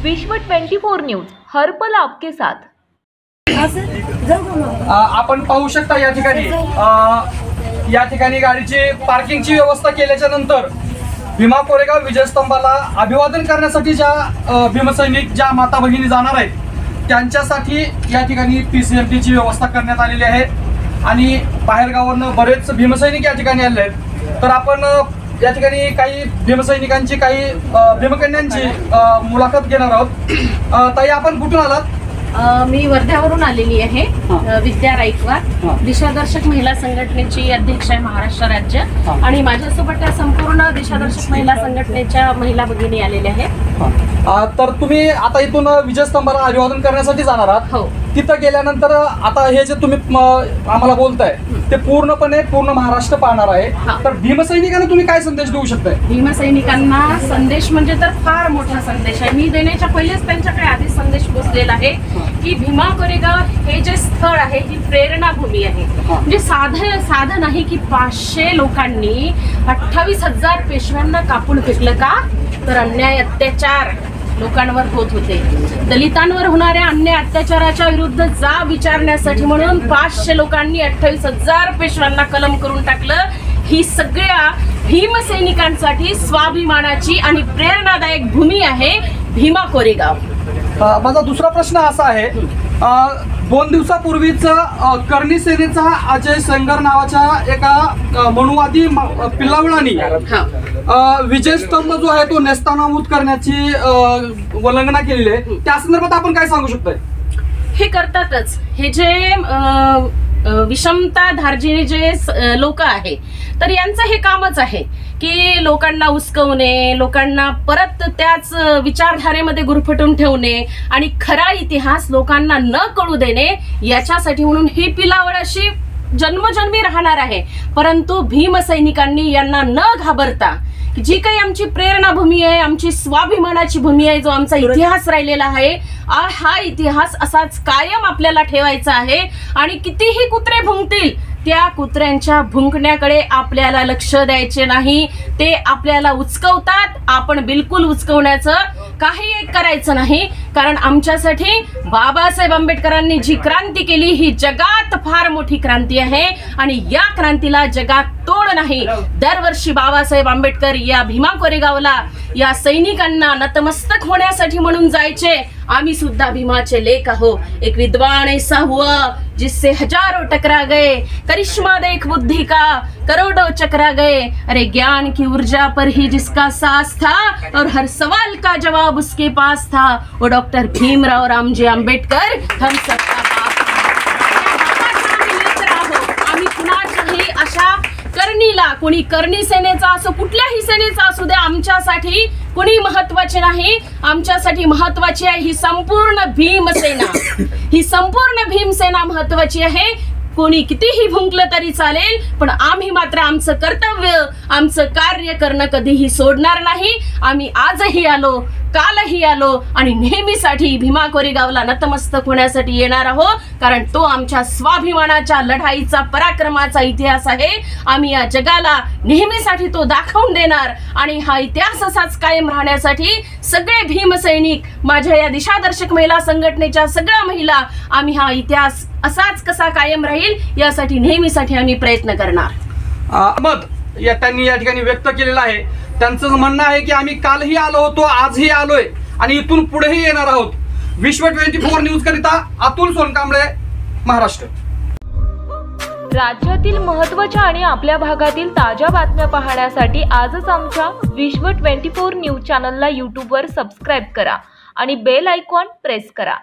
विश्व 24 न्यूज हर पल आपके साथ। आपण पाहू शकता या ठिकाणी गाडीची पार्किंगची व्यवस्था केल्याच्या नंतर भीमा कोरेगाव विजयस्तंभाला अभिवादन करण्यासाठी ज्या भीमसैनिक ज्या माता भगिनी जाणार आहेत त्यांच्यासाठी या ठिकाणी PCMT ची व्यवस्था करण्यात आलेली आहे आणि बाहेर गावावरून बरेच भीमसैनिक या ठिकाणी आले आहेत। तर आपण या ठिकाणी काही भीमसैनिकांची काही भीमकन्यांची मुलाखत घेणार आहोत। ताई, आपण कुठून आलात? मी वर्ध्यावरून आलेली आहे। विद्या राईकवार दिशादर्शक महिला संघटनेची अध्यक्ष आहे महाराष्ट्र राज्य आणि माझ्यासोबत त्या संपूर्ण दिशादर्शक महिला संघटनेच्या महिला भगिनी आलेल्या आहेत। तर तुम्ही आता इथून विजयस्तंभाला अभिवादन करण्यासाठी जाणार आहात? हो। तिथं गेल्यानंतर आता हे जे तुम्ही आम्हाला बोलताय ते पूर्ण महाराष्ट्र पाहणार आहे। तर भीमसैनिकांना तुम्ही काय संदेश देऊ शकताय? भीमसैनिकांना संदेश म्हणजे तर फार मोठा संदेश आहे। मी देण्याच्या पहिलेच त्यांच्याकडे आधी संदेश पोहोचलेला आहे की भीमा कोरेगाव हे जे स्थळ आहे ही प्रेरणाभूमी आहे। म्हणजे साधं नाही की 500 लोकांनी 28,000 पेशव्यांना कापून फेकलं का? तर अन्याय अत्याचार लोकांवर होत होते। दलितांवर होणाऱ्या अन्याय अत्याचाराच्या विरुद्ध जा विचारण्यासाठी म्हणून 500 लोकांनी 28,000 पेशव्यांना कलम करून टाकलं। ही सगळ्या भीमसैनिकांसाठी स्वाभिमानाची आणि प्रेरणादायक भूमी आहे भीमा कोरेगाव। माझा दुसरा प्रश्न असा आहे, 2 दिवसापूर्वीच कर्णी सेनेचा अजय संगर नावाच्या एका मनुवादी पिल्लावळांनी विजयस्तंभ जो आहे तो नेस्तानाबूत करण्याची उल्लंघना केलेली आहे। त्या संदर्भात आपण काय सांगू शकताय? हे करतातच, हे जे विषमता धार्जिणी जे लोक आहे तर यांचं हे कामच आहे की लोकांना उस्कवणे, लोकांना परत त्याच विचारधारेमध्ये गुरफटून ठेवणे आणि खरा इतिहास लोकांना न कळू देणे, याच्यासाठी म्हणून ही पिलावळ अशी जन्मजन्मी राहणार आहे। परंतु भीमसैनिकांनी यांना न घाबरता जी काही आमची प्रेरणाभूमी आहे, आमची स्वाभिमानाची भूमी आहे, जो आमचा इतिहास राहिलेला आहे, हा इतिहास असाच कायम आपल्याला ठेवायचा आहे। आणि कितीही कुत्रे भुंकतील त्या कुत्र्यांच्या भुंकण्याकडे आपल्याला लक्ष द्यायचे नाही। ते आपल्याला उचकवतात, आपण बिलकुल उचकवण्याचं काही एक करायचं नाही। कारण आमच्यासाठी बाबासाहेब आंबेडकरांनी जी क्रांती केली ही जगात फार मोठी क्रांती आहे आणि या क्रांतीला जगात तोड नाही। दरवर्षी बाबासाहेब आंबेडकर या भीमा कोरेगावला या सैनिकांना नतमस्तक होण्यासाठी म्हणून जायचे। आम्ही सुद्धा भीमाचे लेख आहो। एक विद्वान ऐसा हुआ जिससे हजारों टकरा गए, करिश्मा देख बुद्धि का करोड़ों चकरा गए, अरे ज्ञान की ऊर्जा पर ही जिसका सास था और हर सवाल का जवाब उसके पास था, वो डॉक्टर भीमराव रामजी आंबेडकर हम सबका बाप। आम्ही कुणाच्याही अशा कर्णीला, कोणी कर्णी सेनेचा असो कुठल्याही सेनेचा असू दे, आमच्यासाठी कोणी महत्वाचे नाही। आमच्यासाठी महत्वाची आहे ही संपूर्ण भीमसेना, ही संपूर्ण भीमसेना महत्वाची आहे। कोणी कितीही भुंकलं तरी चालेल, पण आम्ही मात्र आमचं कर्तव्य, आमचं कार्य करणं कधीही सोडणार नाही। आम्ही आजही आलो, कालही आलो आणि नेहमीसाठी भीमा कोरेगावला नतमस्तक होण्यासाठी येणार आहोत। कारण तो आमच्या स्वाभिमानाच्या लढाईचा, पराक्रमाचा इतिहास आहे। आम्ही या जगाला नेहमीसाठी तो दाखवून देणार आणि हा इतिहास असाच कायम राहण्यासाठी सगळे भीमसैनिक, माझ्या या दिशादर्शक महिला संघटनेच्या सगळ्या महिला, आम्ही हा इतिहास असाच कसा कायम राहील यासाठी नेहमीसाठी आम्ही प्रयत्न करणार। मत त्यांनी या ठिकाणी व्यक्त केलेलं आहे। त्यांचं म्हणणं आहे की आम्ही कालही आलो होतो, आजही आलोय आणि इथून पुढेही येणार आहोत। विश्व 24 न्यूज करिता अतुल सोनकांबळे, महाराष्ट्र। राज्यातील महत्त्वाच्या आणि आपल्या भागातील ताज्या बातम्या पाहण्यासाठी आजच आमच्या विश्व 24 न्यूज चॅनलला YouTube वर सबस्क्राईब करा आणि बेल आयकॉन प्रेस करा।